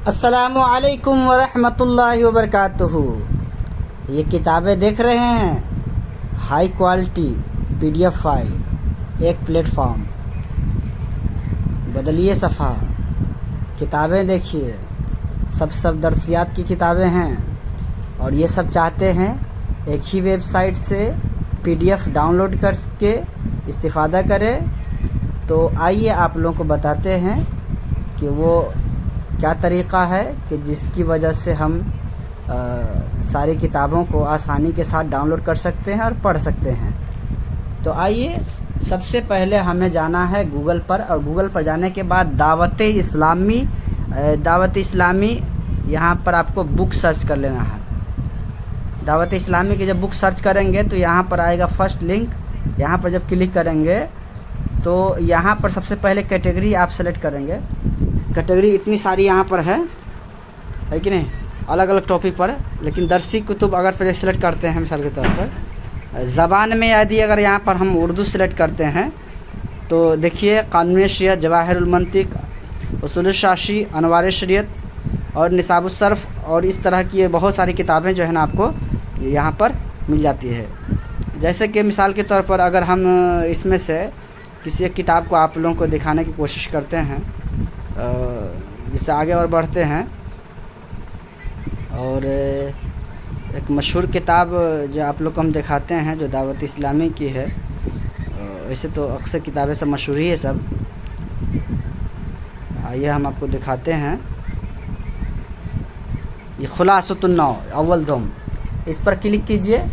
السلام علیکم ورحمۃ اللہ وبرکاتہ۔ یہ کتابیں دیکھ رہے ہیں، ہائی کوالٹی PDF فائل، ایک پلیٹ فارم۔ بدلیے صفحہ، کتابیں دیکھیے، سب درسیات کی کتابیں ہیں، اور یہ سب چاہتے ہیں ایک ہی ویب سائٹ سے PDF ڈاؤن لوڈ کر کے استفادہ کرے۔ تو آئیے آپ لوگوں کو بتاتے ہیں کہ وہ کیا طریقہ ہے کہ جس کی وجہ سے ہم ساری کتابوں کو آسانی کے ساتھ ڈاؤن لوڈ کر سکتے ہیں اور پڑھ سکتے ہیں۔ تو آئیے، سب سے پہلے ہمیں جانا ہے گوگل پر، اور گوگل پر جانے کے بعد دعوت اسلامی یہاں پر آپ کو بک سرچ کر لینا ہے۔ دعوت اسلامی کی جب بک سرچ کریں گے تو یہاں پر آئے گا فرسٹ لنک۔ یہاں پر جب کلک کریں گے تو یہاں پر سب سے پہلے کیٹیگری آپ سلیکٹ کریں گے۔ کیٹیگری اتنی ساری یہاں پر ہے کہ نہیں، الگ الگ ٹاپک پر، لیکن درسی کتب اگر پہلے سلیکٹ کرتے ہیں مثال کے طور پر، زبان میں یدی اگر یہاں پر ہم اردو سلیکٹ کرتے ہیں تو دیکھیے قانون شریعت، جواہر المنطق، اصول الشاشی، انوار شریعت اور نصاب الصرف اور اس طرح کی بہت ساری کتابیں جو ہے نا آپ کو یہاں پر مل جاتی ہے۔ جیسے کہ مثال کے طور پر اگر ہم اس میں سے کسی ایک کتاب کو آپ لوگوں کو دکھانے کی کوشش کرتے ہیں، جس سے آگے اور بڑھتے ہیں، اور ایک مشہور کتاب جو آپ لوگ کو ہم دکھاتے ہیں جو دعوت اسلامی کی ہے، ویسے تو اکثر کتابیں سب مشہور ہی ہے سب، آئیے ہم آپ کو دکھاتے ہیں۔ یہ خلاصۃ النو اول دوم، اس پر کلک کیجئے۔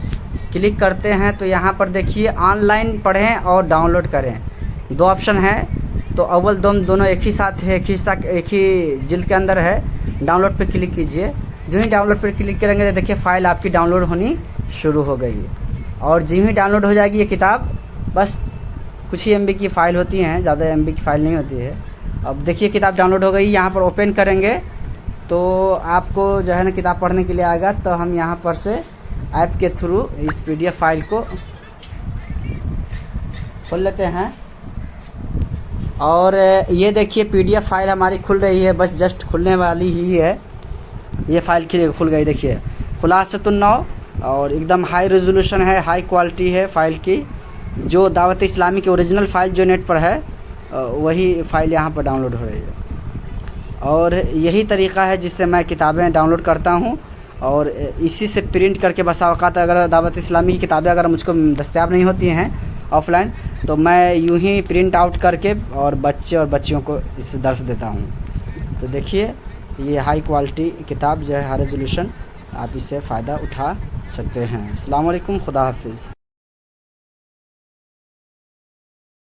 کلک کرتے ہیں تو یہاں پر دیکھیے آن لائن پڑھیں اور ڈاؤن لوڈ کریں، دو آپشن ہے۔ تو اول دوم دونوں ایک ہی ساتھ ہے، ایک ہی جلد کے اندر ہے۔ ڈاؤن لوڈ پہ کلک کیجئے۔ جو ہی ڈاؤن لوڈ پہ کلک کریں گے تو دیکھیے فائل آپ کی ڈاؤن لوڈ ہونی شروع ہو گئی، اور جو ہی ڈاؤن لوڈ ہو جائے گی یہ کتاب، بس کچھ ہی MB کی فائل ہوتی ہیں، زیادہ MB کی فائل نہیں ہوتی ہے۔ اب دیکھیے کتاب ڈاؤن لوڈ ہو گئی۔ یہاں پر اوپن کریں گے تو آپ کو جو ہے نا کتاب پڑھنے کے لیے آئے گا۔ تو ہم یہاں پر سے ایپ کے تھرو اس PDF فائل کو کھول لیتے ہیں، اور یہ دیکھیے PDF فائل ہماری کھل رہی ہے، بس جسٹ کھلنے والی ہی ہے۔ یہ فائل کھل گئی، دیکھیے خلاصۃ النو، اور ایک دم ہائی ریزولوشن ہے، ہائی کوالٹی ہے فائل کی۔ جو دعوت اسلامی کی اوریجنل فائل جو نیٹ پر ہے وہی فائل یہاں پر ڈاؤن لوڈ ہو رہی ہے، اور یہی طریقہ ہے جس سے میں کتابیں ڈاؤن لوڈ کرتا ہوں، اور اسی سے پرنٹ کر کے بسا اوقات اگر دعوت اسلامی کی کتابیں اگر مجھ کو دستیاب نہیں ہوتی ہیں آف لائن، تو میں یوں ہی پرنٹ آؤٹ کر کے اور بچے اور بچیوں کو اس سے درس دیتا ہوں۔ تو دیکھیے یہ ہائی کوالٹی کتاب جو ہے، ہائی ریزولوشن، آپ اس سے فائدہ اٹھا سکتے ہیں۔ السلام علیکم، خدا حافظ۔